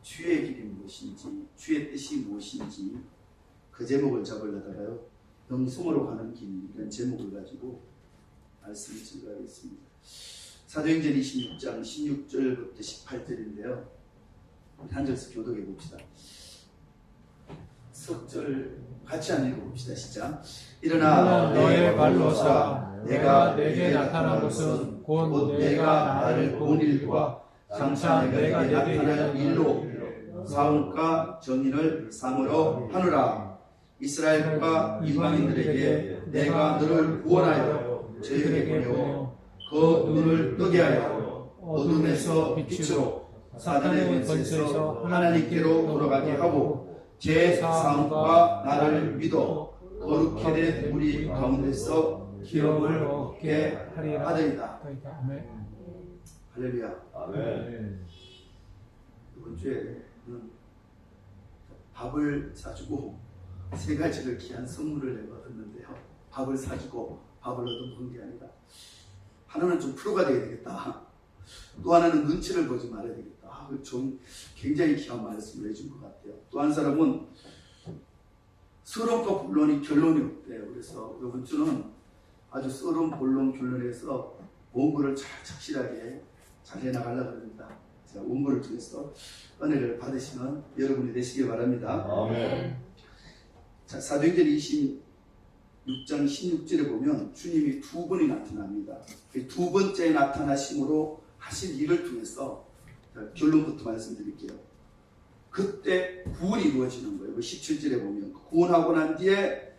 주의 길이 무엇인지, 주의 뜻이 무엇인지 그 제목을 잡으려다가요, 영성으로 가는 길, 이런 제목을 가지고 말씀을 증거하겠습니다. 사도행전 26장 16절부터 18절인데요. 한 절씩 교독해 봅시다. 석절 같이 안 읽어봅시다. 시작. 일어나 너의 발로 서 내가 내게 나타난 것은 곧 내가 나를 본 일과 장차 내가 내게 일하는 일로 사울과 정인을 삼으러 하노라. 이스라엘과 이방인들에게 내가 너를 구원하여 저에게 보내어 그 눈을 뜨게 하여 어둠에서 빛으로 사단의 권세에서 하나님께로 돌아가게 하고 제 사함과 나를 믿어 거룩히 된 우리 가운데서 기업을 얻게 하리이다. 할렐루야. 아멘. 이번 주에는 밥을 사주고 세 가지를 귀한 선물을 내가 얻었는데요. 밥을 사주고 밥을 얻은 게 아니라, 하나는 좀 프로가 되어야 되겠다. 또 하나는 눈치를 보지 말아야 되겠다. 좀 굉장히 귀한 말씀을 해준 것 같아요. 또 한 사람은 서론과 본론이 결론이 없대요. 그래서 이번 주는 아주 서론, 본론, 결론에서 원고를 착실하게 잘 해나가려고 합니다. 제가 원고를 통해서 은혜를 받으시는 여러분이 되시길 바랍니다. 아멘. 자, 사도행전 26장 16절에 보면 주님이 두 번이 나타납니다. 두 번째 나타나심으로 하신 일을 통해서 결론부터 말씀드릴게요. 그때 구원이 이루어지는 거예요. 17절에 보면 구원하고 난 뒤에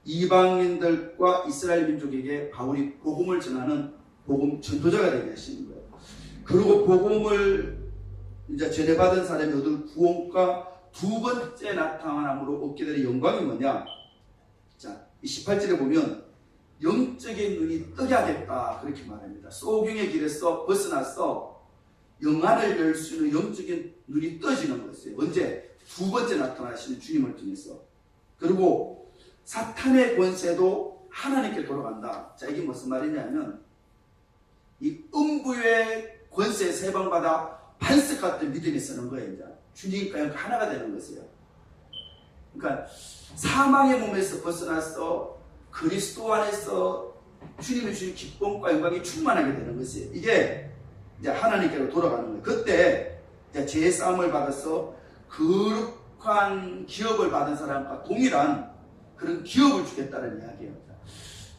이방인들과 이스라엘 민족에게 바울이 복음을 전하는 복음 전도자가 되게 하시는 거예요. 그리고 복음을 이제 전해받은 사람이 얻을 구원과 두 번째 나타남으로 얻게 되는 영광이 뭐냐? 자, 18절에 보면 영적인 눈이 뜨게 하겠다, 그렇게 말합니다. 소경의 길에서 벗어나서 영안을 열 수 있는 영적인 눈이 떠지는 것이에요. 언제? 두 번째 나타나시는 주님을 통해서. 그리고 사탄의 권세도 하나님께 돌아간다. 자, 이게 무슨 말이냐면, 이 음부의 권세에 세방받아 반석 같은 믿음이 서는 거예요. 이제 주님과 하나가 되는 것이에요. 그러니까 사망의 몸에서 벗어나서 그리스도 안에서 주님이 주신 기쁨과 영광이 충만하게 되는 것이에요. 이게 이제 하나님께로 돌아가는 거예요. 그때 이제 죄의 싸움을 받아서 거룩한 기업을 받은 사람과 동일한 그런 기업을 주겠다는 이야기예요.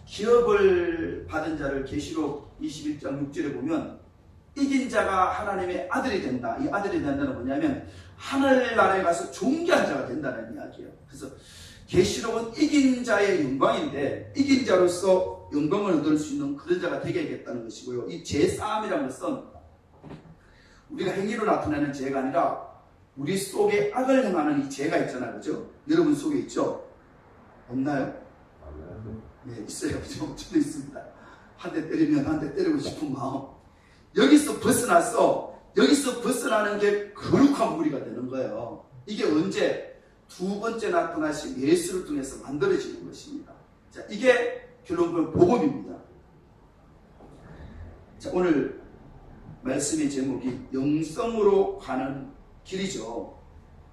기업을 받은 자를 계시록 21장 6절에 보면 이긴 자가 하나님의 아들이 된다. 이 아들이 된다는 뭐냐면 하늘나라에 가서 존귀한 자가 된다는 이야기예요. 그래서 계시록은 이긴 자의 영광인데, 이긴 자로서 영광을 얻을 수 있는 그런 자가 되게 하겠다는 것이고요. 이 죄싸움이라는 것은 우리가 행위로 나타나는 죄가 아니라 우리 속에 악을 행하는 이 죄가 있잖아요. 그죠? 여러분 속에 있죠? 없나요? 네, 있어요. 저도 있습니다. 한 대 때리면 한 대 때리고 싶은 마음. 여기서 벗어나는 게 거룩한 무리가 되는 거예요. 이게 언제? 두 번째 나타나신 예수를 통해서 만들어지는 것입니다. 자, 이게 결론은 복음입니다. 자, 오늘 말씀의 제목이 영성으로 가는 길이죠.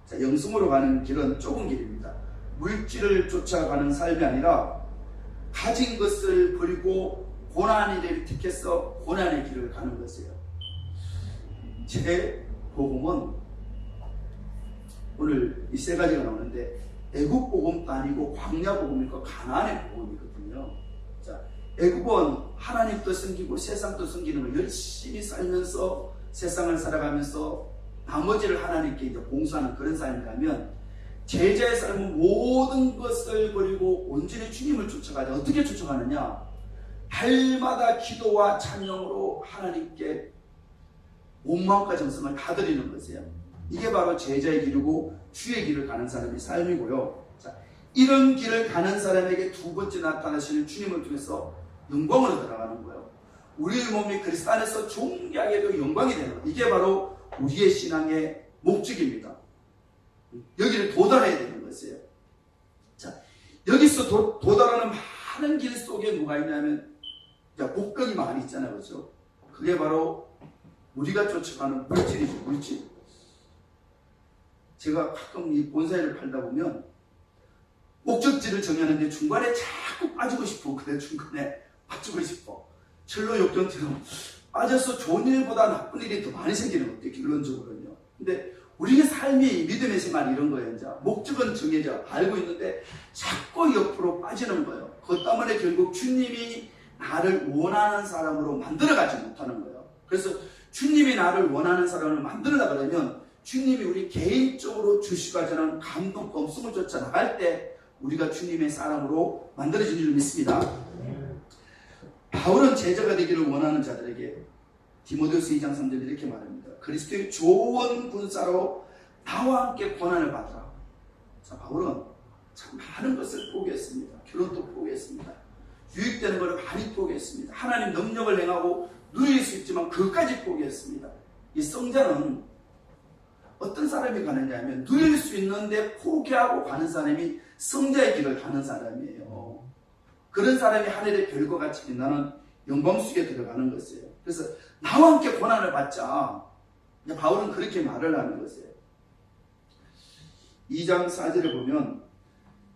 자, 영성으로 가는 길은 좁은 길입니다. 물질을 쫓아가는 삶이 아니라 가진 것을 버리고 고난을 택해서 고난의 길을 가는 것이에요. 제 복음은 오늘 이 세 가지가 나오는데, 애국 복음도 아니고 광야 복음이고 가나안의 복음이거든요. 자, 애국은 하나님도 섬기고 세상도 섬기는 걸 열심히 살면서 세상을 살아가면서 나머지를 하나님께 이제 봉사하는 그런 삶이라면, 제자의 삶은 모든 것을 버리고 온전히 주님을 쫓아가자. 어떻게 쫓아가느냐? 달마다 기도와 찬양으로 하나님께 온 마음과 정성을 다 드리는 것이에요. 이게 바로 제자의 길이고 주의 길을 가는 사람의 삶이고요. 자, 이런 길을 가는 사람에게 두 번째 나타나시는 주님을 통해서 영광으로 들어가는 거예요. 우리의 몸이 그리스도 안에서 존귀하게도 영광이 되는 거예요. 이게 바로 우리의 신앙의 목적입니다. 여기를 도달해야 되는 것이에요. 자, 여기서 도달하는 많은 길 속에 뭐가 있냐면, 복덕이 많이 있잖아요. 그렇죠? 그게 바로 우리가 쫓아가는 물질이죠. 물질. 제가 가끔 이 본사회를 팔다 보면 목적지를 정하는데 중간에 자꾸 빠지고 싶어. 그래, 중간에 빠지고 싶어. 철로 역전처럼 빠져서 좋은 일보다 나쁜 일이 더 많이 생기는 것 같아요, 결론적으로는요. 근데 우리의 삶이 믿음의 생활 이런 거예요. 이제 목적은 정해져 알고 있는데 자꾸 옆으로 빠지는 거예요. 그것 때문에 결국 주님이 나를 원하는 사람으로 만들어가지 못하는 거예요. 그래서 주님이 나를 원하는 사람을 만들려고 그러면 주님이 우리 개인적으로 주시고자 하는 감동, 검승을 쫓아 나갈 때 우리가 주님의 사람으로 만들어진 줄 믿습니다. 바울은 제자가 되기를 원하는 자들에게 디모데후서 2장 3절 이렇게 말합니다. 그리스도의 좋은 군사로 나와 함께 고난을 받으라. 자, 바울은 참 많은 것을 포기했습니다. 결혼도 포기했습니다. 유익되는 것을 많이 포기했습니다. 하나님 능력을 행하고 누릴 수 있지만 그것까지 포기했습니다. 이 성자는 어떤 사람이 가느냐 하면 누릴 수 있는데 포기하고 가는 사람이 성자의 길을 가는 사람이에요. 그런 사람이 하늘의 별과 같이 빛나는 영광 속에 들어가는 것이에요. 그래서 나와 함께 고난을 받자. 바울은 그렇게 말을 하는 것이에요. 2장 4절을 보면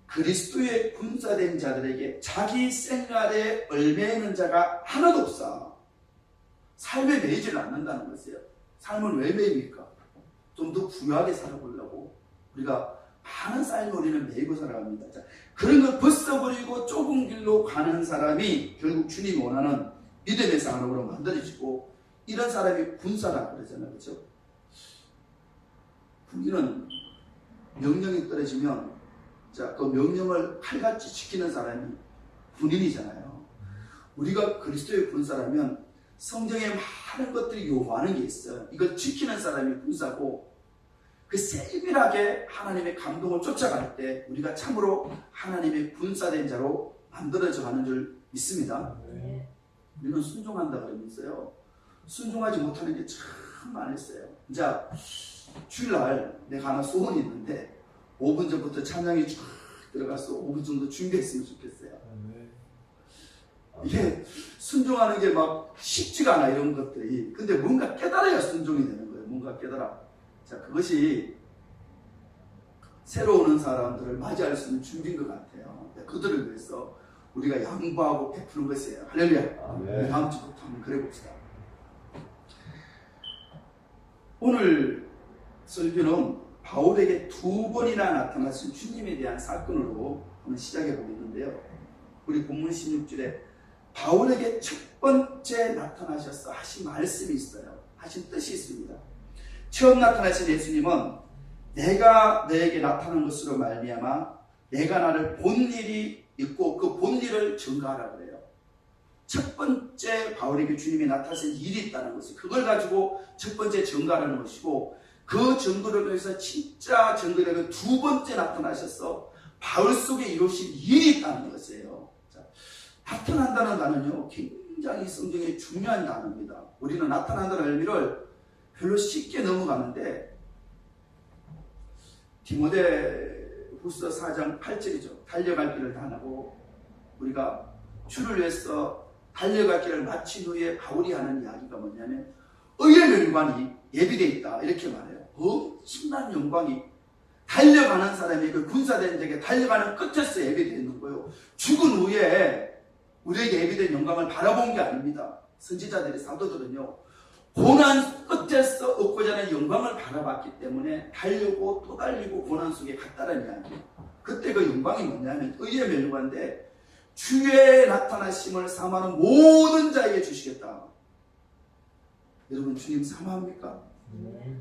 그리스도의 군사된 자들에게 자기 생활에 얽매이는 자가 하나도 없어. 삶에 매이지를 않는다는 것이에요. 삶은 왜 매입니까? 좀 더 부유하게 살아보려고 우리가 많은 삶을 우리는 매이고 살아갑니다. 자, 그런 걸 벗어버리고 좁은 길로 가는 사람이 결국 주님이 원하는 믿음의 사람으로 만들어지고 이런 사람이 군사라 그러잖아요. 그렇죠? 군인은 명령이 떨어지면 자, 그 명령을 칼같이 지키는 사람이 군인이잖아요. 우리가 그리스도의 군사라면 성경에 많은 것들이 요구하는 게 있어요. 이걸 지키는 사람이 군사고 그 세밀하게 하나님의 감동을 쫓아갈 때 우리가 참으로 하나님의 군사된 자로 만들어져 가는 줄 믿습니다. 우리는 순종한다 그러면서요. 순종하지 못하는 게 참 많았어요. 이제 주일날 내가 하나 소원이 있는데 5분 전부터 찬양이 쫙 들어가서 5분 정도 준비했으면 좋겠어요. 이게 순종하는 게 막 쉽지가 않아 이런 것들이. 근데 뭔가 깨달아야 순종이 되는 거예요. 뭔가 깨달아. 자, 그것이 새로 오는 사람들을 맞이할 수 있는 준비인 것 같아요. 그들을 위해서 우리가 양보하고 베푸는 것이에요. 할렐루야. 다음 주부터 한번 그래 봅시다. 오늘 설교는 바울에게 2번이나 나타나신 주님에 대한 사건으로 한번 시작해 보겠는데요. 우리 본문 16절에 바울에게 첫 번째 나타나셔서 하신 말씀이 있어요. 하신 뜻이 있습니다. 처음 나타나신 예수님은 내가 너에게 나타난 것으로 말미암아 내가 나를 본 일이 있고 그 본 일을 증거하라 그래요. 첫 번째 바울에게 주님이 나타나신 일이 있다는 것이 그걸 가지고 첫 번째 증거하라는 것이고 그 증거를 통해서 진짜 증거를 2번째 나타나셔서 바울 속에 이루신 일이 있다는 것이에요. 자, 나타난다는 단어는요 굉장히 성경에 중요한 단어입니다. 우리는 나타난다는 의미를 별로 쉽게 넘어가는데 디모데후서 4장 8절이죠. 달려갈 길을 다하고 우리가 주를 위해서 달려갈 길을 마친 후에 바울이 하는 이야기가 뭐냐면 의의 멸관이 예비되어 있다 이렇게 말해요. 엄청난 영광이 달려가는 사람이 그 군사된 자에게 달려가는 끝에서 예비되어 있는 거예요. 죽은 후에 우리에게 예비된 영광을 바라본 게 아닙니다. 선지자들이 사도들은요 고난 끝에서 얻고자 하는 영광을 바라봤기 때문에 달리고 또 달리고 고난 속에 갔다는 이야기예요. 그때 그 영광이 뭐냐면 의의 멸관인데 주의 나타나심을 사모하는 모든 자에게 주시겠다. 여러분 주님 사모합니까?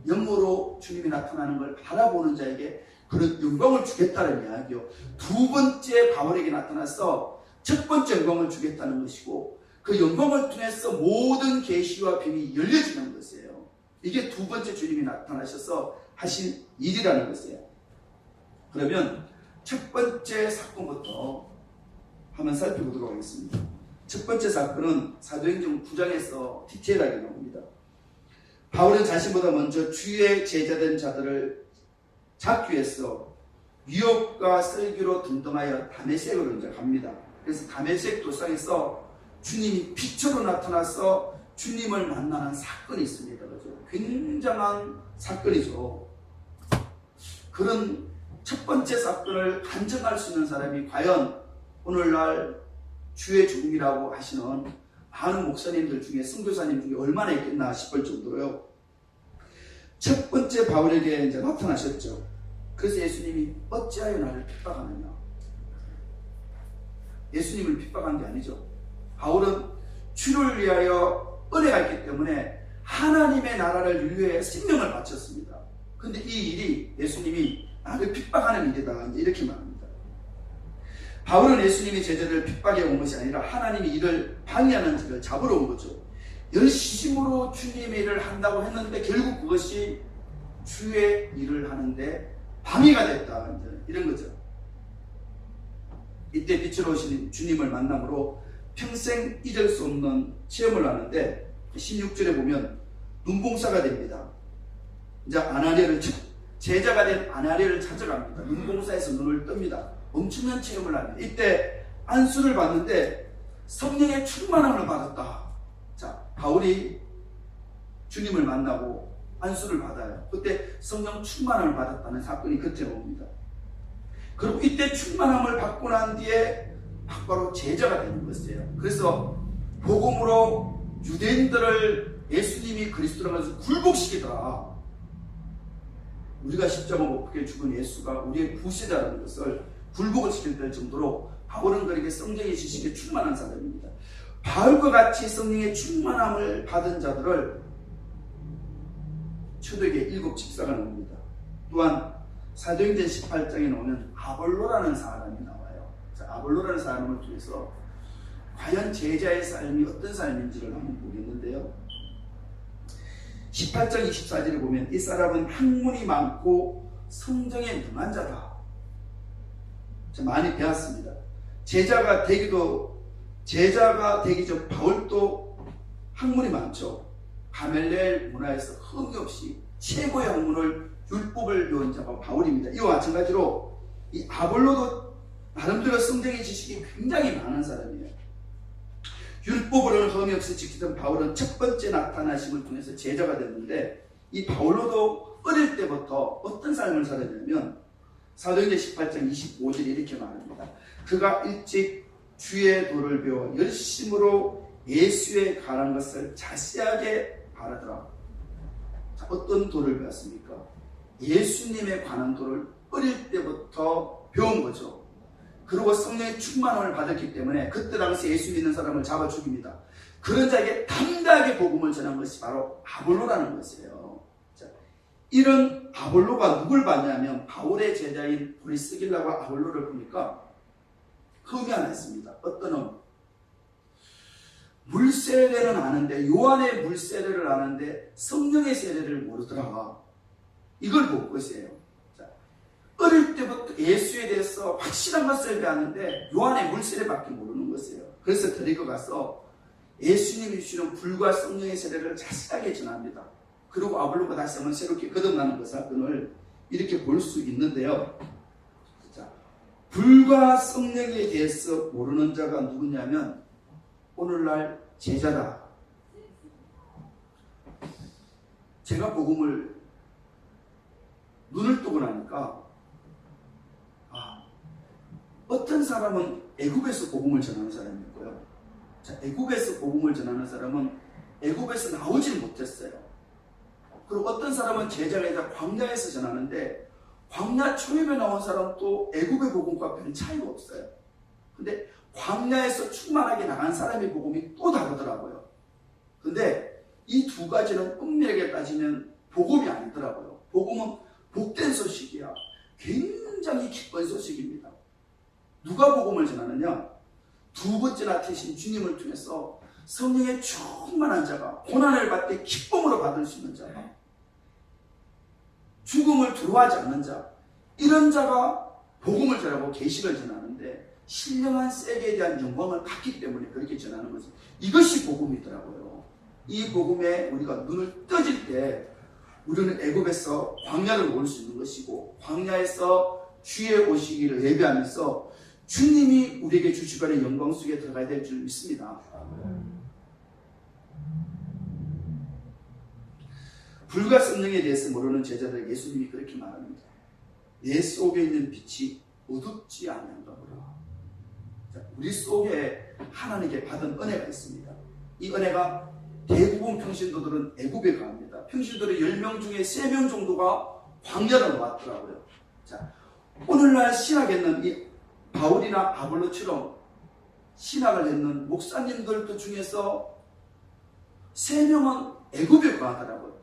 영으로 주님이 나타나는 걸 바라보는 자에게 그런 영광을 주겠다는 이야기요. 2번째 바울에게 나타나서 첫 번째 영광을 주겠다는 것이고 그 영광을 통해서 모든 계시와 비밀이 열려지는 것이에요. 이게 2번째 주님이 나타나셔서 하신 일이라는 것이에요. 그러면 첫 번째 사건부터 한번 살펴보도록 하겠습니다. 첫 번째 사건은 사도행전 9장에서 디테일하게 나옵니다. 바울은 자신보다 먼저 주의 제자된 자들을 잡기 위해서 유혹과 설교로 등등하여 다메섹으로 이제 갑니다. 그래서 다메섹 도상에서 주님이 빛으로 나타나서 주님을 만나는 사건이 있습니다. 그렇죠? 굉장한 사건이죠. 그런 첫 번째 사건을 간증할 수 있는 사람이 과연 오늘날 주의 종이라고 하시는 많은 목사님들 중에, 선교사님 중에 얼마나 있겠나 싶을 정도로요. 첫 번째 바울에게 이제 나타나셨죠. 그래서 예수님이 어찌하여 나를 핍박하느냐. 예수님을 핍박한 게 아니죠. 바울은 주를 위하여 은혜가 있기 때문에 하나님의 나라를 위해 생명을 바쳤습니다. 근데 이 일이 예수님이 나를 핍박하는 일이다, 이제 이렇게 말합니다. 바울은 예수님이 제자를 핍박해 온 것이 아니라 하나님이 이를 방해하는 자를 잡으러 온 거죠. 열심으로 주님의 일을 한다고 했는데 결국 그것이 주의 일을 하는데 방해가 됐다, 이제 이런 거죠. 이때 빛으로 오신 주님을 만남으로 평생 잊을 수 없는 체험을 하는데 16절에 보면 눈봉사가 됩니다. 이제 아나니아를, 제자가 된 아나니아를 찾아갑니다. 눈봉사에서 눈을 뜹니다. 엄청난 체험을 합니다. 이때 안수를 받는데 성령의 충만함을 받았다. 자, 바울이 주님을 만나고 안수를 받아요. 그때 성령 충만함을 받았다는 사건이 그때 옵니다. 그리고 이때 충만함을 받고 난 뒤에 바로 제자가 되는 것이에요. 그래서 복음으로 유대인들을 예수님이 그리스도라고 해서 굴복시키더라. 우리가 십자가 못 박혀 죽은 예수가 우리의 구세자라는 것을 굴복을 시킬 정도로 바울은 그에게 성령의 지식에 충만한 사람입니다. 바울과 같이 성령의 충만함을 받은 자들을 초대교회 7 집사가 나옵니다. 또한 사도행전 18장에 나오는 아볼로라는 사람이 나와요. 자, 아볼로라는 사람을 통해서 과연 제자의 삶이 어떤 삶인지를 한번 보겠는데요. 18장 24절에 보면 이 사람은 학문이 많고 성정에 능한 자다. 많이 배웠습니다. 제자가 되기 전 바울도 학문이 많죠. 가멜레엘 문화에서 흠이 없이 최고의 학문을 율법을 배운 자가 바울입니다. 이와 마찬가지로 이 아볼로도 나름대로 성경의 지식이 굉장히 많은 사람이에요. 율법으로는 흠이 없이 지키던 바울은 첫 번째 나타나심을 통해서 제자가 됐는데 이 바울로도 어릴 때부터 어떤 삶을 살았냐면 사도행전 18장 25절에 이렇게 말합니다. 그가 일찍 주의 도를 배워 열심으로 예수에 관한 것을 자세하게 바라더라. 자, 어떤 도를 배웠습니까? 예수님에 관한 도를 어릴 때부터 배운 거죠. 그리고 성령의 충만함을 받았기 때문에 그때 당시 예수 믿는 사람을 잡아 죽입니다. 그런 자에게 담대하게 복음을 전한 것이 바로 아볼로라는 것이에요. 자, 이런 아볼로가 누굴 봤냐면 바울의 제자인 브리스길라와 아볼로를 보니까 흠이 하나 있습니다. 어떤 흠? 물세례는 아는데, 요한의 물세례를 아는데 성령의 세례를 모르더라. 이걸 볼 것이에요. 자, 어릴 때부터 예수에 대해서 확실한 것을 배웠는데 요한의 물세례밖에 모르는 것이에요. 그래서 데리고 가서 예수님이 주시는 불과 성령의 세례를 자세하게 전합니다. 그리고 아볼로가 다시 한번 새롭게 거듭나는 그 사건을 이렇게 볼 수 있는데요. 자, 불과 성령에 대해서 모르는 자가 누구냐면 오늘날 제자다. 제가 복음을 눈을 뜨고 나니까 어떤 사람은 애굽에서 복음을 전하는 사람이 있고요. 자, 애굽에서 복음을 전하는 사람은 애굽에서 나오질 못했어요. 그리고 어떤 사람은 제자가 아니라 광야에서 전하는데 광야 초입에 나온 사람도 애굽의 복음과 별 차이가 없어요. 근데 광야에서 충만하게 나간 사람의 복음이 또 다르더라고요. 근데 이 두 가지는 엄밀하게 따지면 복음이 아니더라고요. 복음은 복된 소식이야. 굉장히 기쁜 소식입니다. 누가 복음을 전하느냐? 두 번째 나타나신 주님을 통해서 성령의 충만한 자가, 고난을 받되 기쁨으로 받을 수 있는 자가, 죽음을 두려워하지 않는 자, 이런 자가 복음을 전하고 계시를 전하는데 신령한 세계에 대한 영광을 갖기 때문에 그렇게 전하는 거죠. 이것이 복음이더라고요. 이 복음에 우리가 눈을 떠질 때 우리는 애굽에서 광야를 올 수 있는 것이고 광야에서 주의 오시기를 예배하면서 주님이 우리에게 주시는 영광 속에 들어가야 될 줄 믿습니다. 불과 성령에 대해서 모르는 제자들 예수님이 그렇게 말합니다. 내 속에 있는 빛이 어둡지 않은가 보라. 자, 우리 속에 하나님께 받은 은혜가 있습니다. 이 은혜가 대부분 평신도들은 애굽에 갑니다. 평신도들의 10명 중에 3명 정도가 광야로 왔더라고요. 자, 오늘날 신학에는 이 바울이나 아볼로처럼 신학을 했는 목사님들 중에서 3명은 애굽에 가더라고요.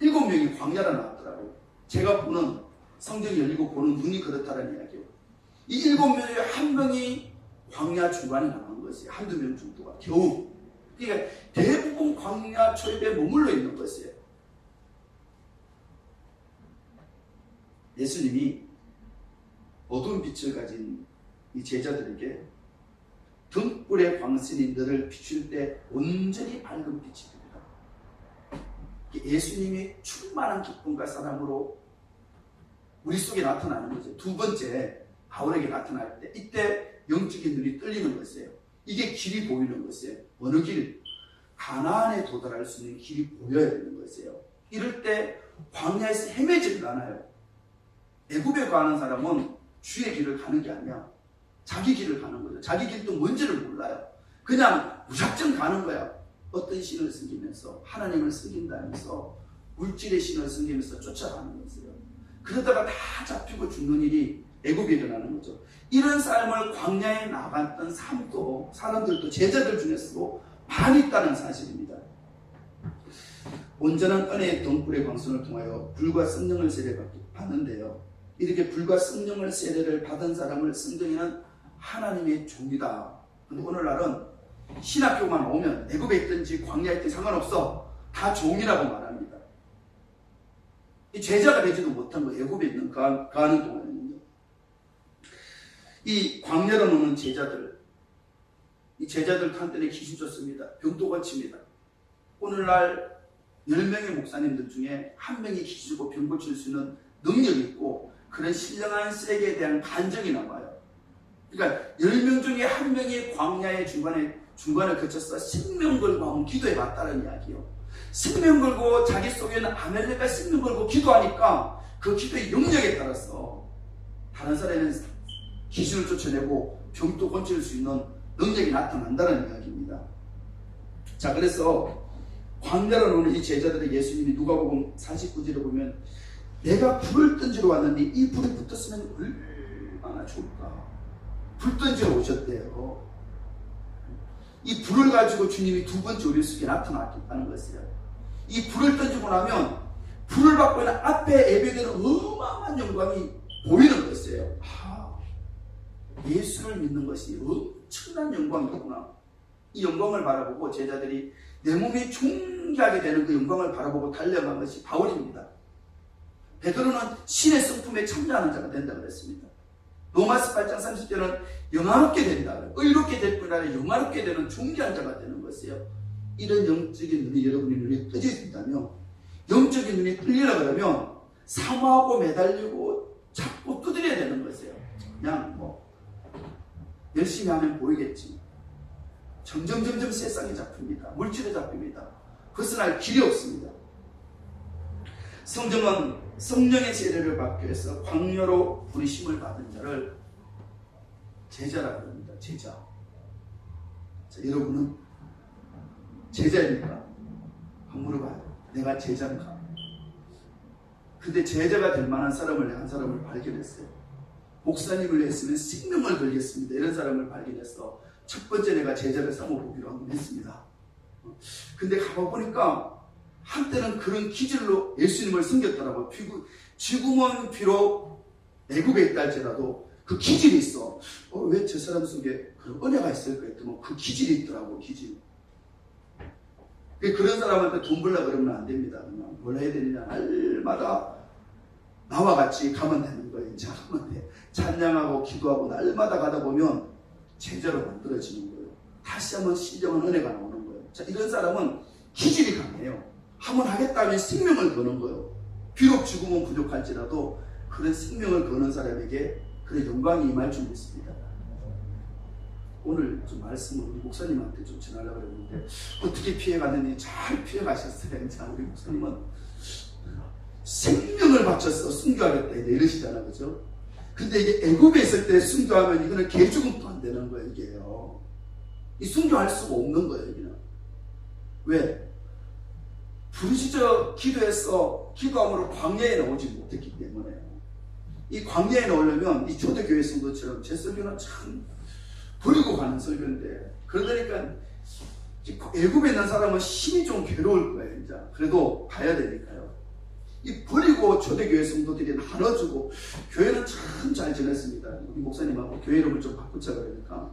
7명이 광야로 나왔더라고요. 제가 보는 성경이 열리고 보는 눈이 그렇다는 이야기예요. 이 7명 중에 1명이 광야 중간에 나간 것이에요. 한두 명 정도가 겨우. 그러니까 대부분 광야 초입에 머물러 있는 것이에요. 예수님이 어두운 빛을 가진 이 제자들에게 등불의 광선이 너를 비출 때 온전히 밝은 빛이 됩니다. 예수님이 충만한 기쁨과 사랑으로 우리 속에 나타나는 거죠. 두 번째, 바울에게 나타날 때 이때 영적인 눈이 뚫리는 것이에요. 이게 길이 보이는 것이에요. 어느 길? 가나안에 도달할 수 있는 길이 보여야 되는 것이에요. 이럴 때 광야에서 헤매지를 않아요. 애굽에 가는 사람은 주의 길을 가는 게 아니야. 자기 길을 가는 거죠. 자기 길도 뭔지를 몰라요. 그냥 무작정 가는 거야. 어떤 신을 섬기면서 하나님을 섬긴다면서 물질의 신을 섬기면서 쫓아가는 거예요. 그러다가 다 잡히고 죽는 일이 애굽에 일어나는 거죠. 이런 삶을 광야에 나갔던 사람들도 제자들 중에서도 많이 있다는 사실입니다. 온전한 은혜의 등불의 광선을 통하여 불과 성령을 세례받는데요. 이렇게 불과 성령을 세례를 받은 사람을 성경에는 하나님의 종이다. 근데 오늘날은 신학교만 오면 애굽에 있든지 광야에 있든지 상관없어. 다 종이라고 말합니다. 이 제자가 되지도 못한 거 애굽에 있는 가는 동안은요. 이 광야로 노는 제자들, 이 제자들 한때에 귀신 쫓습니다. 병도 고칩니다. 오늘날 10명의 목사님들 중에 1명이 귀신고 병 고칠 수 있는 능력이 있고 그런 신령한 세계에 대한 간정이 남아요. 그러니까 10명 중에 1명이 광야의 중간을 거쳐서 생명 걸고 한번 기도해 봤다는 이야기예요. 생명 걸고 자기 속에는 아멜렉과 생명 걸고 기도하니까 그 기도의 영역에 따라서 다른 사람은 귀신을 쫓아내고 병도 고칠 수 있는 능력이 나타난다는 이야기입니다. 자, 그래서 광야로 노는 이 제자들의 예수님이 누가복음 49절에 보면 내가 불을 던지러 왔는데 이 불이 붙었으면 얼마나 좋을까. 불 던지러 오셨대요. 이 불을 가지고 주님이 두 번째 우리 속에 나타났다는 것이에요. 이 불을 던지고 나면 불을 받고 있는 앞에 예배되는 어마어마한 영광이 보이는 것이에요. 예수를 믿는 것이 엄청난 영광이구나. 이 영광을 바라보고 제자들이 내 몸이 존귀하게 되는 그 영광을 바라보고 달려간 것이 바울입니다. 베드로는 신의 성품에 참여하는 자가 된다 그랬습니다. 로마서 8장 30절은 영화롭게 된다. 의롭게 될 뿐 아니라 영화롭게 되는 존귀한 자가 되는 것이에요. 이런 영적인 눈이 여러분의 눈에 떠져 있다면, 영적인 눈이 뚫리려 그러면 사모하고 매달리고 자꾸 두드려야 되는 것이에요. 그냥 열심히 하면 보이겠지. 점점 세상이 잡힙니다. 물질에 잡힙니다. 벗어날 길이 없습니다. 성경은 성령의 세례를 받기 위해서 광야로 부르심을 받은 자를 제자라고 합니다. 제자. 자, 여러분은 제자입니까? 한번 물어봐요. 내가 제자인가? 근데 제자가 될 만한 사람을 내가 한 사람을 발견했어요. 목사님을 했으면 생명을 걸겠습니다. 이런 사람을 발견해서 첫 번째 내가 제자를 삼아보기로 한번 했습니다. 근데 가보니까 한때는 그런 기질로 예수님을 섬겼더라고요. 지금은 비록 애굽에 있다 할지라도 그 기질이 있어. 왜 저 사람 속에 그런 은혜가 있을까 했더니 그 기질이 있더라고요. 기질. 그런 사람한테 돈 벌려고 그러면 안 됩니다. 그냥 뭘 해야 되느냐. 날마다 나와 같이 가면 되는 거예요. 이제 가면 돼. 찬양하고 기도하고 날마다 가다 보면 제자로 만들어지는 거예요. 다시 한번 신령한 은혜가 나오는 거예요. 자, 이런 사람은 기질이 강해요. 한번 하겠다면 생명을 거는 거예요. 비록 죽음은 부족할지라도 그런 생명을 거는 사람에게 그런 영광이 임할 줄 믿습니다. 오늘 좀 말씀을 우리 목사님한테 좀 전하려고 했는데 어떻게 피해갔는지 잘 피해가셨어요. 자, 우리 목사님은 생명을 바쳐서 순교하겠다 이러시잖아요. 그죠? 근데 이게 애굽에 있을 때 순교하면 이거는 개죽음도 안 되는 거예요. 이게요. 이 순교할 수가 없는 거예요. 여기는. 왜? 부르짖어 기도해서 기도함으로 광야에 나오지 못했기 때문에요. 이 광야에 나오려면 이 초대교회 성도처럼 제 설교는 참 버리고 가는 설교인데, 그러니까 애굽에 있는 사람은 힘이 좀 괴로울 거예요. 이제 그래도 가야 되니까요. 이 버리고 초대교회 성도들이 나눠주고, 교회는 참 잘 지냈습니다. 우리 목사님하고 교회 이름을 좀 바꾸자 그러니까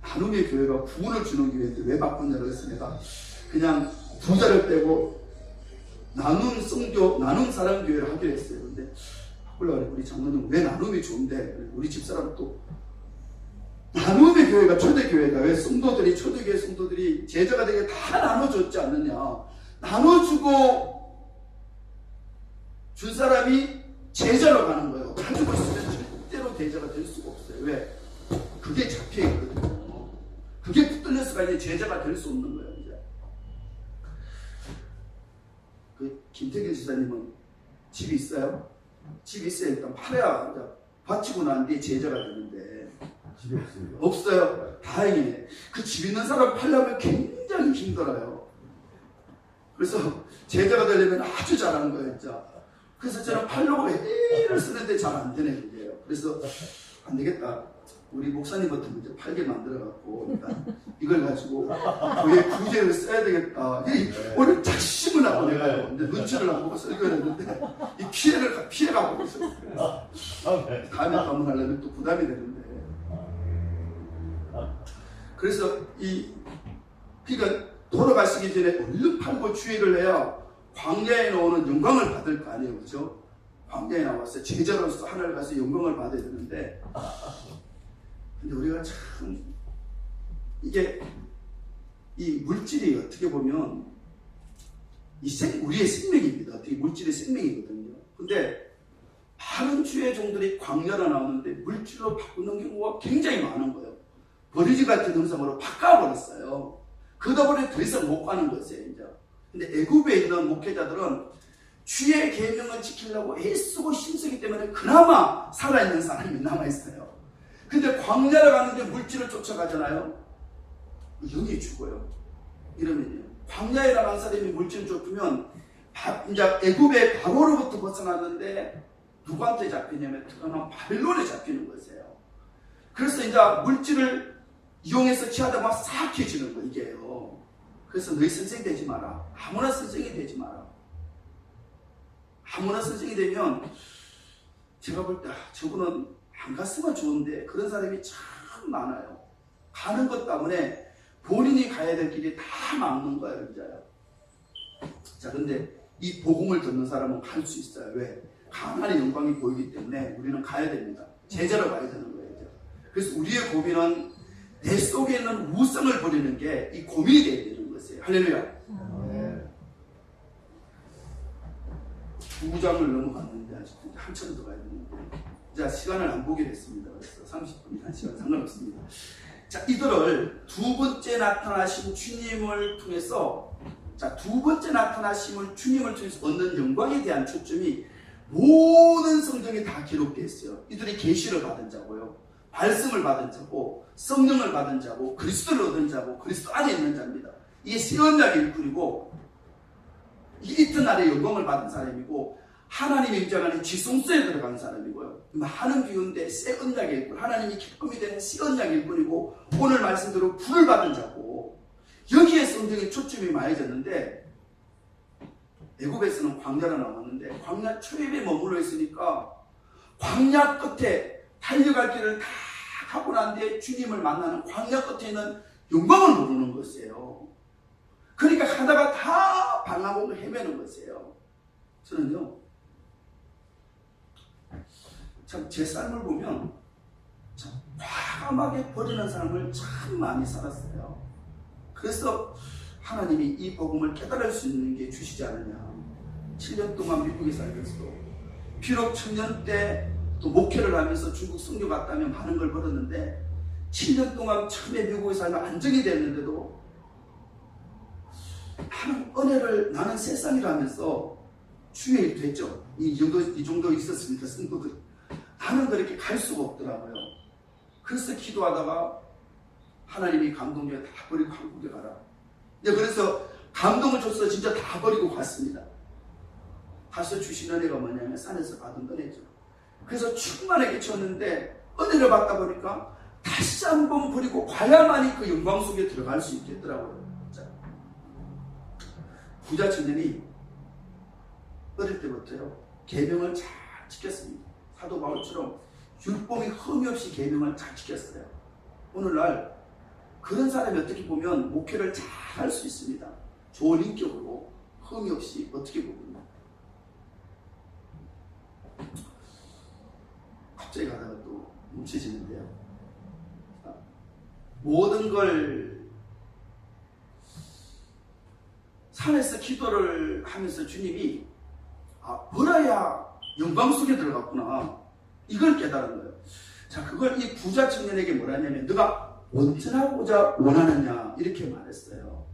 나눔의 교회가 구원을 주는 교회인데 왜 바꾸냐고 해서 내가 그냥 두 자를 빼고 나눔 성교, 나눔 사랑 교회를 하기로 했어요. 근데 바꾸려고 우리 장로님 왜 나눔이 좋은데, 우리 집사람 또 나눔의 교회가 초대교회다. 왜 성도들이, 초대교회 성도들이 제자가 되게 다 나눠줬지 않느냐. 나눠주고 준 사람이 제자로 가는 거예요. 가지고 있으면 절대로 제자가 될 수가 없어요. 왜? 그게 잡혀있거든요. 그게 붙들려서가 이제 제자가 될 수 없는 거예요. 이제. 그 김태균 지사님은 집이 있어요? 집이 있어야 일단 팔아야 이제 바치고 난 뒤에 제자가 되는데 집이 없습니다. 없어요. 다행이네. 그 집 있는 사람 팔려면 굉장히 힘들어요. 그래서 제자가 되려면 아주 잘하는 거예요, 진짜. 그래서 저는 팔려고 애를 쓰는데 잘 안 되네, 그게요. 그래서 안 되겠다. 우리 목사님부터 먼저 팔게 만들어갖고, 일단 이걸 가지고 교회 구제를 써야 되겠다. 오늘 작심을 하고 내가요. 근데 눈치를 안 보고 설교를 했는데, 이 피해가고 있었어요. 다음에 방문하려면 또 부담이 되는데. 그래서 그러니까 돌아가시기 전에 얼른 팔고 주의를 해야 광야에 나오는 영광을 받을 거 아니에요. 그죠? 광야에 나와서 제자로서 하늘 가서 영광을 받아야 되는데, 근데 우리가 참 이게 이 물질이 어떻게 보면 우리의 생명입니다. 어떻게 물질의 생명이거든요. 근데 많은 주의 종들이 광야로 나오는데 물질로 바꾸는 경우가 굉장히 많은 거예요. 버리지 같은 형상으로 바꿔버렸어요. 그러다 보니 더 이상 못 가는 거예요. 이제. 근데 애굽에 있는 목회자들은 주의 계명을 지키려고 애쓰고 힘쓰기 때문에 그나마 살아있는 사람이 남아있어요. 근데 광야를 가는데 물질을 쫓아가잖아요. 영이 죽어요. 이러면요. 광야에 나간 사람이 물질을 쫓으면 이제 애굽의 바로로부터 벗어났는데 누구한테 잡히냐면 그나마 바벨론에 잡히는 거예요. 그래서 이제 물질을 이용해서 취하다 보면 사악해지는 거 이게요. 그래서 너희 선생 되지 마라. 아무나 선생이 되지 마라. 아무나 선생이 되면 제가 볼 때 저분은 안 갔으면 좋은데 그런 사람이 참 많아요. 가는 것 때문에 본인이 가야 될 길이 다 막는 거예요. 이제요. 자, 근데 이 복음을 듣는 사람은 갈 수 있어요. 왜? 가나안의 영광이 보이기 때문에 우리는 가야 됩니다. 제자로 가야 되는 거예요. 이제. 그래서 우리의 고민은 내 속에 있는 우상을 버리는 게 이 고민이 되어야 되는 것이에요. 할렐루야. 두 장을 넘어갔는데 아직도 한참 더 가야 되는데, 자, 시간을 안 보기로 했습니다. 그래서 30분, 1시간 상관없습니다. 자, 이들을 두 번째 나타나신 주님을 통해서, 자, 두 번째 나타나심을 주님을 통해서 얻는 영광에 대한 초점이 모든 성경에 다 기록되어 있어요. 이들이 계시를 받은 자고요, 말씀을 받은 자고, 성령을 받은 자고, 그리스도를 얻은 자고, 그리스도 안에 있는 자입니다. 이게 새 언약의 일꾼이고, 이 이튿날에 영광을 받은 사람이고, 하나님의 임장 안에 지성소에 들어간 사람이고요. 많은 비유인데 새 언약의 일꾼, 하나님이 기쁨이 되는 새 언약의 일꾼이고, 오늘 말씀대로 불을 받은 자고, 여기에 성경의 초점이 많이 졌는데, 애굽에서는 광야로 나왔는데 광야 초입에 머물러 있으니까 광야 끝에 달려갈 길을 다 가고 난 뒤에 주님을 만나는 광야 끝에 있는 영광을 모르는 것이에요. 그러니까 하다가 다 방황으로 헤매는 것이에요. 저는요, 참 제 삶을 보면 참 과감하게 버리는 삶을 참 많이 살았어요. 그래서 하나님이 이 복음을 깨달을 수 있는 게 주시지 않느냐. 7년 동안 미국에 살면서도 비록 청년 때 또 목회를 하면서 중국 선교 갔다면 많은 걸 벌었는데 7년 동안 처음에 미국에 살면 안정이 됐는데도 나는 은혜를, 나는 세상이라면서 주의 일 됐죠. 이 정도 있었으니까 성도들. 나는 그렇게 갈 수가 없더라고요. 그래서 기도하다가 하나님이 감동적에 다 버리고 한국에 가라. 그래서 감동을 줘서 진짜 다 버리고 갔습니다. 가서 주신 은혜가 뭐냐면 산에서 받은 은혜죠. 그래서 충만하게 쳤는데 은혜를 받다 보니까 다시 한번 버리고 가야만이 그 영광 속에 들어갈 수 있겠더라고요. 자, 부자 청년이 어릴 때부터요 계명을 잘 지켰습니다. 사도 바울처럼 율법이 흠이 없이 계명을 잘 지켰어요. 오늘날 그런 사람이 어떻게 보면 목회를 잘 할 수 있습니다. 좋은 인격으로 흠이 없이 어떻게 보면 갑자기 가다가 또 뭉쳐지는데요. 모든 걸 산에서 기도를 하면서 주님이 벌어야 영광 속에 들어갔구나. 이걸 깨달은 거예요. 자, 그걸 이 부자 청년에게 뭐라 하냐면 너가 온전하고자 원하느냐 이렇게 말했어요.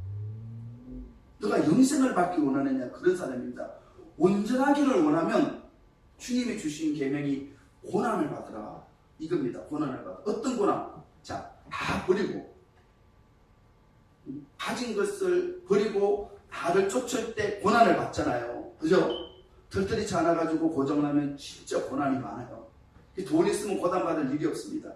너가 영생을 받기 원하느냐 그런 사람입니다. 온전하기를 원하면 주님이 주신 계명이 고난을 받으라 이겁니다. 고난을 받아. 어떤 고난? 자, 다 버리고 가진 것을 버리고 나를 쫓을 때 고난을 받잖아요. 그죠? 털털이치 않아가지고 고정하면 진짜 고난이 많아요. 돈 있으면 고난받을 일이 없습니다.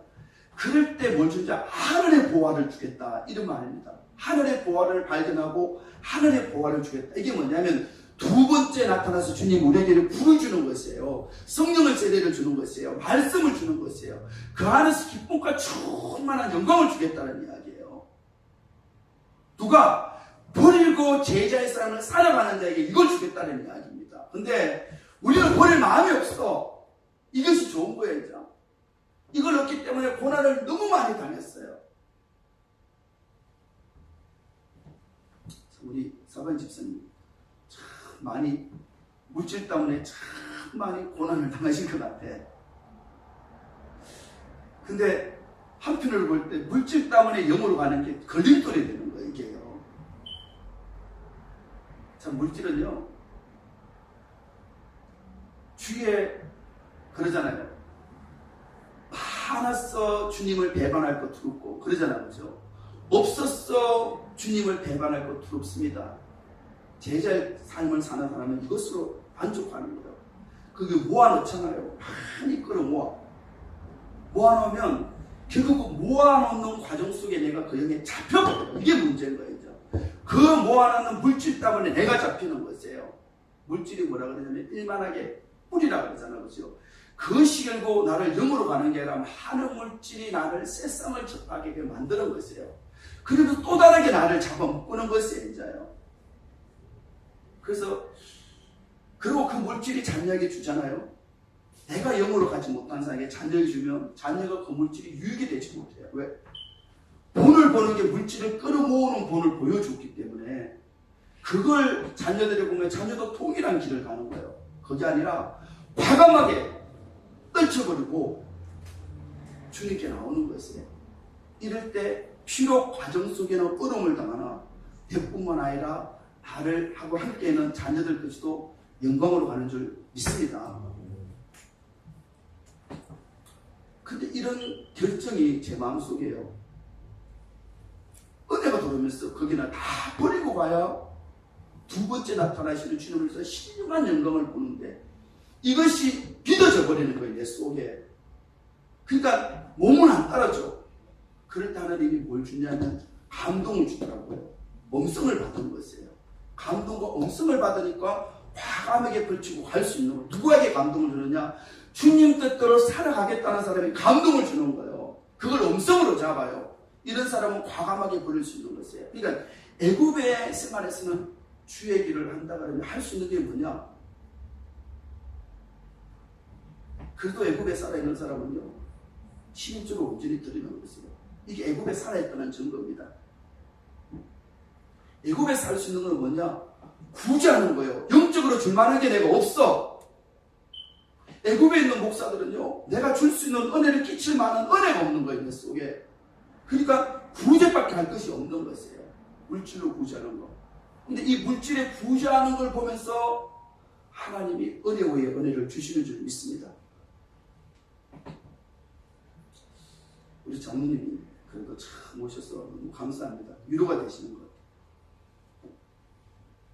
그럴 때 뭘 주냐? 하늘의 보화를 주겠다 이런 말입니다. 하늘의 보화를 발견하고 하늘의 보화를 주겠다. 이게 뭐냐면 두 번째 나타나서 주님 우리에게 불을 주는 것이에요. 성령의 세례를 주는 것이에요. 말씀을 주는 것이에요. 그 안에서 기쁨과 충만한 영광을 주겠다는 이야기예요. 누가 버리고 제자의 삶을 살아가는 자에게 이걸 주겠다는 이야기입니다. 근데 우리는 버릴 마음이 없어. 이것이 좋은 거예요. 이제. 이걸 얻기 때문에 고난을 너무 많이 당했어요. 우리 사반 집사님 참 많이 물질 때문에 참 많이 고난을 당하신 것 같아. 근데 한편으로 볼 때 물질 때문에 영으로 가는 게 걸림돌이 되는 거예요. 이게요. 참 물질은요 주위에 그러잖아요. 많았어 주님을 배반할 것 두렵고 그러잖아요. 그죠? 없었어 주님을 배반할 것 두렵습니다. 제자의 삶을 사는 사람은 이것으로 만족하는 거예요. 그게 모아놓잖아요. 많이 모아놓으면 결국 모아놓는 과정 속에 내가 그 영에 잡혀버려요. 이게 문제인 거예요. 그 모아놓는 물질 때문에 내가 잡히는 것이에요. 물질이 뭐라 그러냐면 일만하게 뿌리라 그러잖아요. 그죠? 그것이 결국 나를 영으로 가는 게 아니라 많은 물질이 나를 세상을 접하게 만드는 것이에요. 그래도 또 다르게 나를 잡아먹는 것이에요. 이제요. 그래서 그리고 그 물질이 자녀에게 주잖아요. 내가 영으로 가지 못한 사람에게 자녀에게 주면 자녀가 그 물질이 유익이 되지 못해요. 왜? 돈을 버는 게 물질을 끌어모으는 본을 보여줬기 때문에 그걸 자녀들이 보면 자녀도 통일한 길을 가는 거예요. 그게 아니라 과감하게 떨쳐버리고 주님께 나오는 것이에요. 이럴 때 비록 과정 속에는 어려움을 당하나 내뿐만 아니라 나를 하고 함께하는 자녀들 것이도 영광으로 가는 줄 믿습니다. 근데 이런 결정이 제 마음속에요. 은혜가 들어오면서 거기는 다 버리고 가야 두 번째 나타나시는 주님으로서 신령한 영광을 보는데 이것이 믿어져 버리는 거예요. 내 속에. 그러니까 몸은 안 따라줘. 그럴 때 하나님이 뭘 주냐면 감동을 주더라고요. 엄성을 받은 것이에요. 감동과 엄성을 받으니까 과감하게 걸치고 갈 수 있는 거예요. 누구에게 감동을 주느냐? 주님 뜻대로 살아가겠다는 사람이 감동을 주는 거예요. 그걸 엄성으로 잡아요. 이런 사람은 과감하게 버릴 수 있는 것이에요. 그러니까 애굽의 생활에서는 주의 길을 한다 그러면 할 수 있는 게 뭐냐? 그래도 애굽에 살아있는 사람은요 11조를 온전히 드리는 것이에요. 이게 애굽에 살아있다는 증거입니다. 애굽에 살 수 있는 건 뭐냐? 구제하는 거예요. 영적으로 줄 만한 게 내가 없어. 애굽에 있는 목사들은요 내가 줄 수 있는 은혜를 끼칠 만한 은혜가 없는 거예요. 내 속에. 그러니까 구제밖에 할 것이 없는 것이에요. 물질로 구제하는 거. 근데 이 물질에 구제하는 걸 보면서 하나님이 은혜 위에 은혜를 주시는 줄 믿습니다. 우리 장로님이 그래도 참 오셔서 너무 감사합니다. 위로가 되시는 것.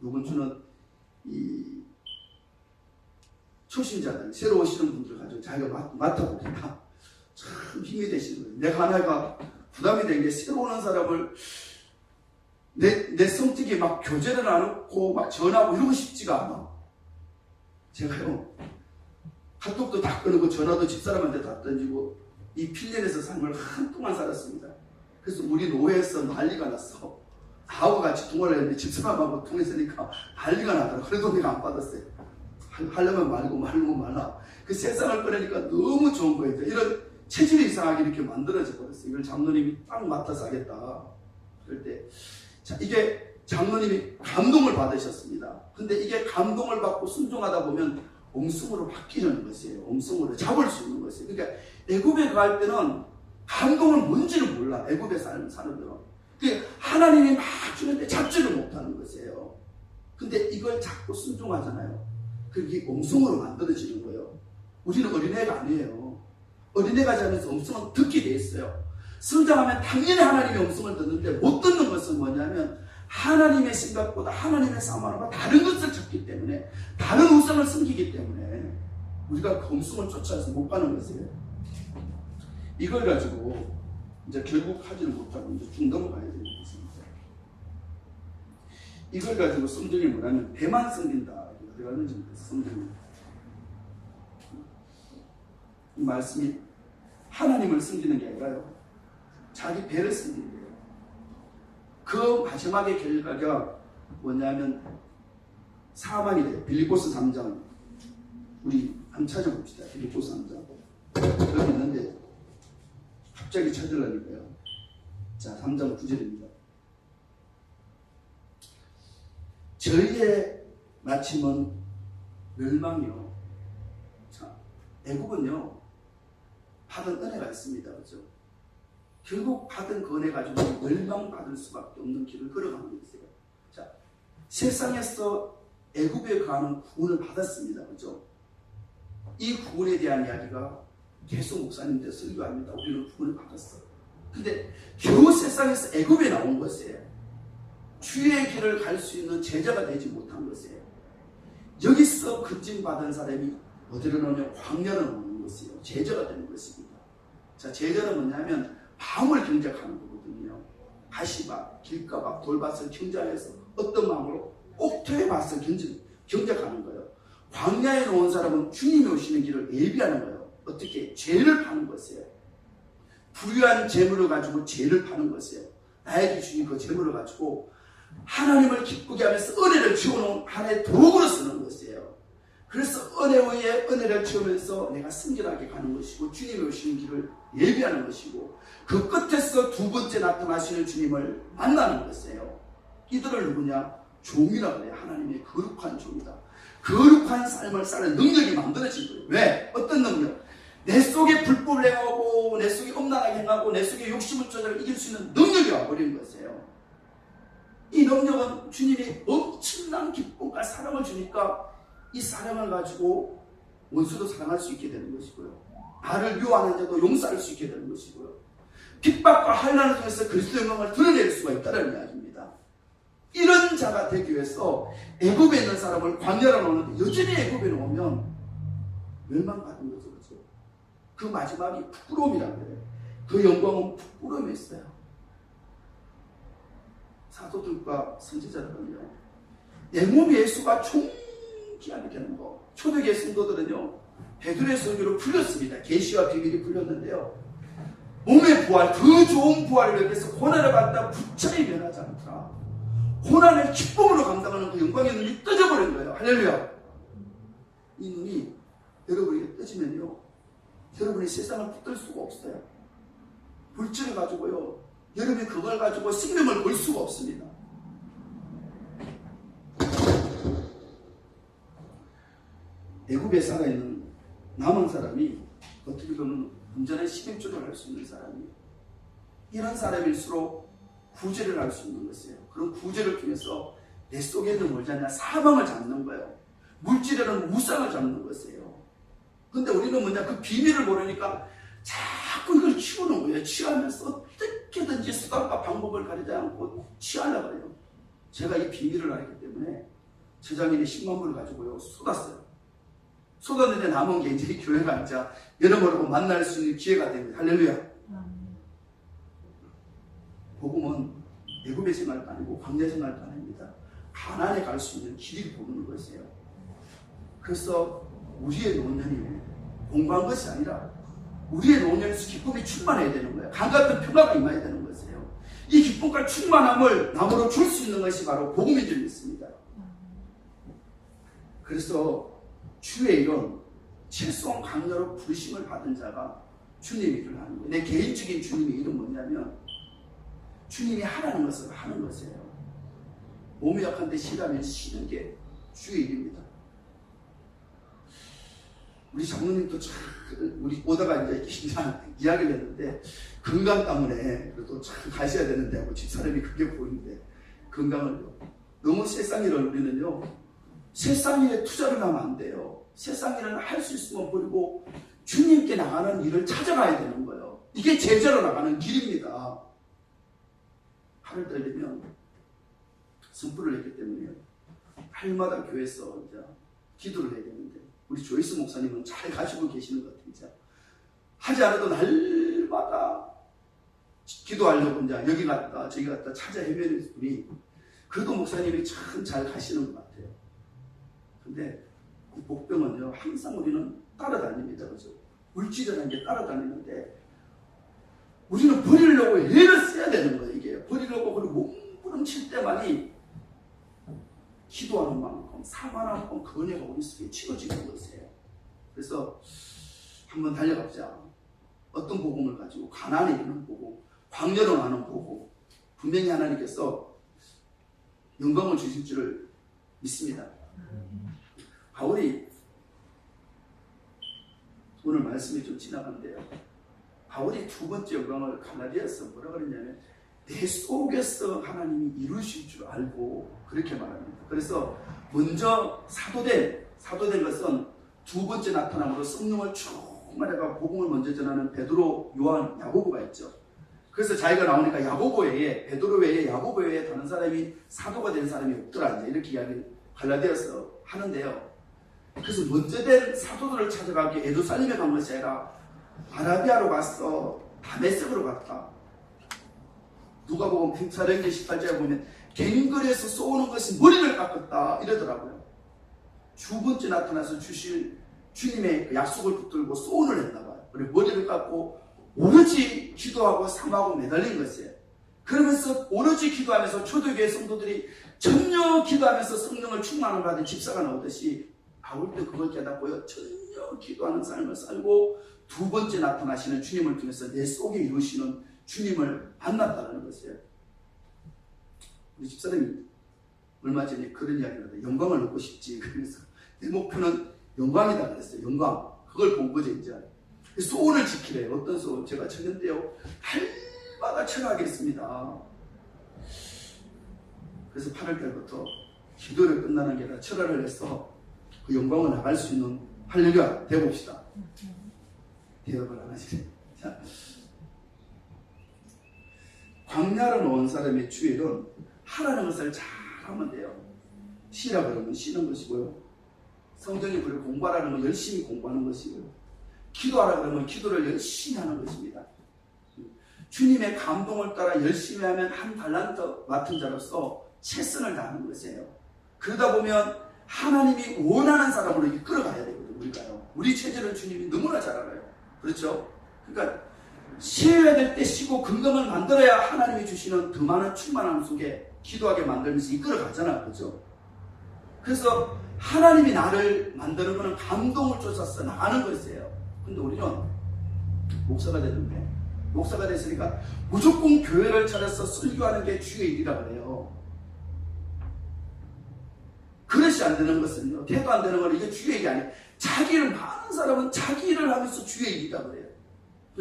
이번 주는 이 초신자들, 새로 오시는 분들 가지고 자기가 맡아보니까 참 힘이 되시는 거예요. 내가 하나가 부담이 된 게 새로 오는 사람을 내 성격이 막 교제를 안 하고 막 전화하고 이러고 싶지가 않아. 제가요, 카톡도 다 끊고 전화도 집사람한테 다 던지고 이 필년에서 삶을 한동안 살았습니다. 그래서 우리 노예에서 난리가 났어. 나하고 같이 통화를 했는데 집사람하고 통했으니까 난리가 나더라. 그래도 내가 안 받았어요. 하려면 말고 말라. 그 세상을 꺼내니까 너무 좋은 거예요. 이런 체질이 이상하게 이렇게 만들어져 버렸어요. 이걸 장로님이 딱 맡아서 하겠다. 그럴 때, 자, 이게 장로님이 감동을 받으셨습니다. 근데 이게 감동을 받고 순종하다 보면 옹성으로 바뀌는 것이에요. 옹성으로 잡을 수 있는 것이에요. 그러니까 애굽에 갈 때는 감동은 뭔지를 몰라. 애굽에 사는 사람들은. 그러니까 하나님이 막 주는데 잡지를 못하는 것이에요. 근데 이걸 잡고 순종하잖아요. 그게 옹성으로 만들어지는 거예요. 우리는 어린애가 아니에요. 어린애가 자면서 음성은 듣게 돼 있어요. 성장하면 당연히 하나님의 음성을 듣는데 못 듣는 것은 뭐냐면 하나님의 생각보다 하나님의 사망과 다른 것을 찾기 때문에 다른 우상을 섬기기 때문에 우리가 그 음성을 쫓아서 못 가는 것이에요. 이걸 가지고 이제 결국 하지를 못하고 이제 쭉 넘어가야 되는 것입니다. 이걸 가지고 성경이 뭐냐면 배만 섬긴다. 들어가는 점에서 성경이 이 말씀이 하나님을 섬기는 게 아니라요. 자기 배를 섬기는 거예요. 그 마지막의 결과가 뭐냐면 사망이 돼요. 빌립보서 3장 우리 한번 찾아봅시다. 빌립보서 3장 여기 있는데 갑자기 찾으려니까요. 자, 3장 9절입니다. 저희의 마침은 멸망이요. 자, 애굽은요 받은 은혜가 있습니다. 그렇죠? 결국 받은 그 은혜 가지고 멸망받을 수밖에 없는 길을 걸어가는 것이에요. 자, 세상에서 애굽에 가는 구원을 받았습니다. 그렇죠? 이 구원에 대한 이야기가 계속 목사님들 설교합니다. 우리는 구원을 받았어. 근데 겨우 세상에서 애굽에 나온 것이에요. 주의 길을 갈 수 있는 제자가 되지 못한 것이에요. 여기서 건진받은 사람이 어디로 나오냐? 광야로 나오는 것이에요. 제자가 되는 것입니다. 자, 제자는 뭐냐면 밤을 경작하는 거거든요. 가시밭, 길가밭, 돌밭을 경작해서 어떤 마음으로 옥토의 밭을 경작하는 거예요. 광야에 놓은 사람은 주님이 오시는 길을 예비하는 거예요. 어떻게? 죄를 파는 것이에요. 부유한 재물을 가지고 죄를 파는 것이에요. 나에게 주신 그 재물을 가지고 하나님을 기쁘게 하면서 은혜를 채워놓은 하나의 도구로 쓰는 것이에요. 그래서 은혜 위에 은혜를 채우면서 내가 승결하게 가는 것이고 주님이 오시는 길을 예비하는 것이고 그 끝에서 두 번째 나타나시는 주님을 만나는 것이에요. 이들을 누구냐? 종이라고 해요. 하나님의 거룩한 종이다. 거룩한 삶을 사는 능력이 만들어진 거예요. 왜? 어떤 능력? 내 속에 불법을 행하고 내 속에 음란하게 행하고 내 속에 욕심을 조절을 이길 수 있는 능력이 와버린 것이에요. 이 능력은 주님이 엄청난 기쁨과 사랑을 주니까 이 사랑을 가지고 원수도 사랑할 수 있게 되는 것이고요. 나를 미워하는 자도 용서할 수 있게 되는 것이고요. 핍박과 환난을 통해서 그리스도의 영광을 드러낼 수가 있다는 이야기입니다. 이런 자가 되기 위해서 애굽에 있는 사람을 광야로 놓는데 여전히 애굽에 놓으면 멸망받은 거죠. 그렇죠? 그 마지막이 부끄러움이라는 거예요. 그 영광은 부끄러움이 있어요. 사도들과 선지자들은요, 내 몸이 예수가 존귀하게 되는 거. 초대교회 성도들은요, 베드로의 설교로 풀렸습니다. 계시와 비밀이 풀렸는데요, 몸의 부활, 더 좋은 부활을 위해서 고난을 받다 부처에 변하지 않더라. 고난을 기쁨으로 감당하는 그 영광의 눈이 떠져버린 거예요. 할렐루야. 이 눈이 여러분에게 떠지면요, 여러분이 세상을 붙들 수가 없어요. 물질을 가지고요, 여러분이 그걸 가지고 생명을 볼 수가 없습니다. 애굽에 살아있는 남은 사람이 어떻게 보면 온전한 십일조를 할 수 있는 사람이, 이런 사람일수록 구제를 할 수 있는 것이에요. 그런 구제를 통해서 내 속에 있는 뭐지 않냐? 사망을 잡는 거예요. 물질에는 우상을 잡는 것이에요. 근데 우리는 뭐냐, 그 비밀을 모르니까 자꾸 이걸 키우는 거예요. 취하면서 어떻게든지 수단과 방법을 가리지 않고 취하려고 해요. 제가 이 비밀을 알기 때문에 제자님이 10만 불을 가지고요 쏟았어요. 쏟았는데 남은 게 이제 교회가 이제 여러분하고 만날 수 있는 기회가 됩니다. 할렐루야. 복음은 애굽의 생활도 아니고 광야 생활도 아닙니다. 가나안에 갈 수 있는 길을 보는 것이에요. 그래서 우리의 노년이 공부한 것이 아니라 우리의 노년에서 기쁨이 충만해야 되는 거예요. 강같은 평화가 임해야 되는 것이에요. 이 기쁨과 충만함을 남으로 줄 수 있는 것이 바로 복음인 줄 믿습니다. 그래서 주의 일은 최소한 강렬로 부르심을 받은 자가 주님의 일을 하는 거예요. 내 개인적인 주님의 일은 뭐냐면 주님이 하라는 것을 하는 것이에요. 몸이 약한데 쉬라면 쉬는 게 주의 일입니다. 우리 장로님도 참, 우리 오다가 이제 이야기를 했는데, 건강 때문에 그래도 참 가셔야 되는데 하고 집사람이 그게 보이는데, 건강을 너무 세상 일을 우리는요, 세상 일에 투자를 하면 안 돼요. 세상 일을 할 수 있으면 버리고 주님께 나가는 일을 찾아가야 되는 거예요. 이게 제자로 나가는 길입니다. 8월달 되면 선포를 했기 때문에 할마다 교회에서 이제 기도를 해야 되는데, 우리 조이스 목사님은 잘 가시고 계시는 것 같아요. 이제 하지 않아도 날마다 기도하려고 이제 여기 갔다 저기 갔다 찾아 헤매는 분이, 그래도 목사님이 참 잘 가시는 것 같아요. 근데 이 복병은요, 항상 우리는 따라다닙니다. 그죠? 물질이라는 게 따라다니는데, 우리는 버리려고 애를 써야 되는 거예요. 이게 버리려고 그리고 몸부림칠 때만이 기도하는 만큼, 사모하는 만큼 그 은혜가 우리 속에 치워지는 것이에요. 그래서 한번 달려갑시다. 어떤 복음을 가지고 가나안에 있는 복음, 광야로 나는 복음, 분명히 하나님께서 영광을 주실 줄을 믿습니다. 바울이, 오늘 말씀이 좀 지나간데요, 바울이 두 번째 영광을 갈라디아서 뭐라 그랬냐면 내 속에서 하나님이 이루실 줄 알고 그렇게 말합니다. 그래서 먼저 사도된 것은 두 번째 나타남으로 성령을 충만해가 복음을 먼저 전하는 베드로, 요한, 야고보가 있죠. 그래서 자기가 나오니까 야고보 외에, 베드로 외에 야고보 외에 다른 사람이 사도가 된 사람이 없더라, 이렇게 이야기 갈라디아서 하는데요. 그래서 먼저 된 사도들을 찾아가기 예루살렘에 간 것이 아니라 아라비아로 갔어, 다메섹으로 갔다. 누가복음 4장 18절에 보면 갱걸에서 쏘는 것이 머리를 깎았다 이러더라고요. 두 번째 나타나서 주실 주님의 그 약속을 붙들고 소원을 했나봐요. 그리고 머리를 깎고 오로지 기도하고 삼하고 매달린 것이에요. 그러면서 오로지 기도하면서 초대교회 성도들이 전혀 기도하면서 성령을 충만을 받은 집사가 나오듯이 바울도 그걸 깨닫고요, 전혀 기도하는 삶을 살고 두 번째 나타나시는 주님을 통해서 내 속에 이루시는 주님을 만났다는 것이에요. 우리 집사람이 얼마 전에 그런 이야기를 하는데, 영광을 얻고 싶지. 그래서 내 목표는 영광이다 그랬어요. 영광. 그걸 본 거죠, 이제. 소원을 지키래요. 어떤 소원? 제가 쳤는데요, 할마다 철하겠습니다. 그래서 8월달부터 기도를 끝나는 게 아니라 철화를 해서 그 영광을 나갈 수 있는 할렐루야 되어봅시다. 대답을 안 하시네. 자, 광야로 놓은 사람의 주일은 하라는 것을 잘 하면 돼요. 쉬라 그러면 쉬는 것이고요, 성경의 글을 공부하라는 건 열심히 공부하는 것이고요, 기도하라 그러면 기도를 열심히 하는 것입니다. 주님의 감동을 따라 열심히 하면 한 달란트 맡은 자로서 최선을 다하는 것이에요. 그러다 보면 하나님이 원하는 사람으로 이끌어가야 되거든요. 우리가요, 우리 체질은 주님이 너무나 잘 알아요. 그렇죠? 그러니까 쉬어야 될 때 쉬고 건강을 만들어야 하나님이 주시는 더 많은 충만함 속에 기도하게 만들면서 이끌어가잖아. 그렇죠? 그래서 하나님이 나를 만드는 것은 감동을 쫓아서 나가는 것이에요. 근데 우리는 목사가 됐는데, 목사가 됐으니까 무조건 교회를 차려서 설교하는 게 주의 일이라고 해요. 그릇이 안 되는 것은요, 태도 안 되는 건 이게 주의 일이 아니에요. 자기 일, 많은 사람은 자기 일을 하면서 주의 일이라고 해요.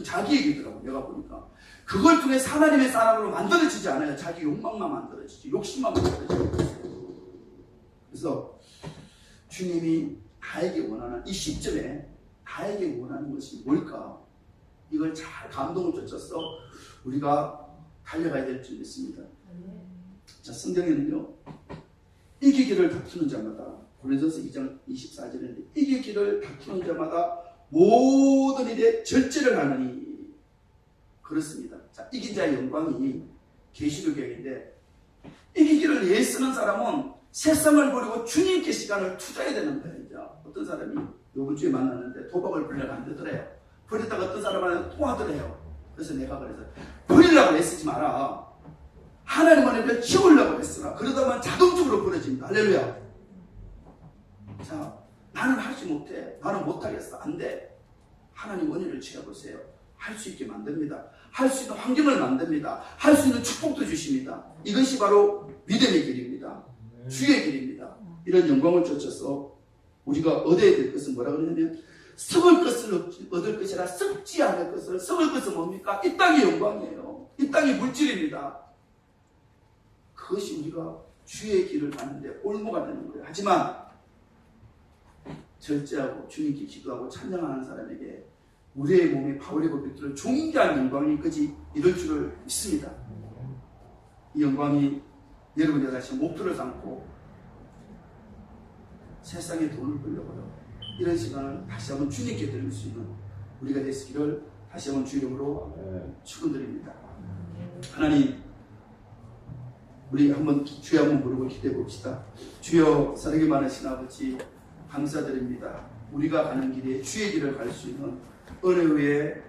자기 얘기더라고, 내가 보니까. 그걸 통해 하나님의 사람으로 만들어지지 않아요. 자기 욕망만 만들어지지, 욕심만 만들어지죠. 그래서 주님이 나에게 원하는 이 시점에 나에게 원하는 것이 뭘까? 이걸 잘 감동을 쫓아서 우리가 달려가야 될 줄 믿습니다. 자, 성경에는요, 이기기를 다투는 자마다, 고린도서 2장 24절인데, 이기기를 다투는 자마다 모든 일에 절제를 하느니, 그렇습니다. 자, 이긴 자의 영광이 계시록인데, 이기기를 애쓰는 사람은 세상을 버리고 주님께 시간을 투자해야 되는 거예요. 이제 어떤 사람이 요번 주에 만났는데 도박을 버리려고 안 되더래요. 버리다가 어떤 사람한테 또 하더래요. 그래서 내가 그래서 버리려고 애쓰지 마라. 하나님 안에 키우려고 애쓰라. 그러다 보면 자동적으로 버려진다. 할렐루야. 자, 나는 하지 못해. 나는 못하겠어. 안 돼. 하나님 은혜를 취해보세요. 할 수 있게 만듭니다. 할 수 있는 환경을 만듭니다. 할 수 있는 축복도 주십니다. 이것이 바로 믿음의 길입니다. 주의 길입니다. 이런 영광을 쫓아서 우리가 얻어야 될 것은 뭐라 그러냐면 썩을 것을 얻을 것이라 썩지 않을 것을. 썩을 것은 뭡니까? 이 땅의 영광이에요. 이 땅의 물질입니다. 그것이 우리가 주의 길을 가는데 올무가 되는 거예요. 하지만 절제하고 주님께 기도하고 찬양하는 사람에게 우리의 몸에 바울의 법들을 존귀한 영광이 끝이 이룰 줄을 믿습니다. 이 영광이 여러분이 다시 목표를 삼고 세상에 돈을 벌려고요. 이런 시간을 다시 한번 주님께 드릴 수 있는 우리가 되시기를 다시 한번 주 이름으로 축원드립니다. 하나님, 우리 한번 주여 한번 부르고 기도해 봅시다. 주여, 사랑이 많으신 아버지 감사드립니다. 우리가 가는 길에 주의 길을 갈 수 있는 은혜 위에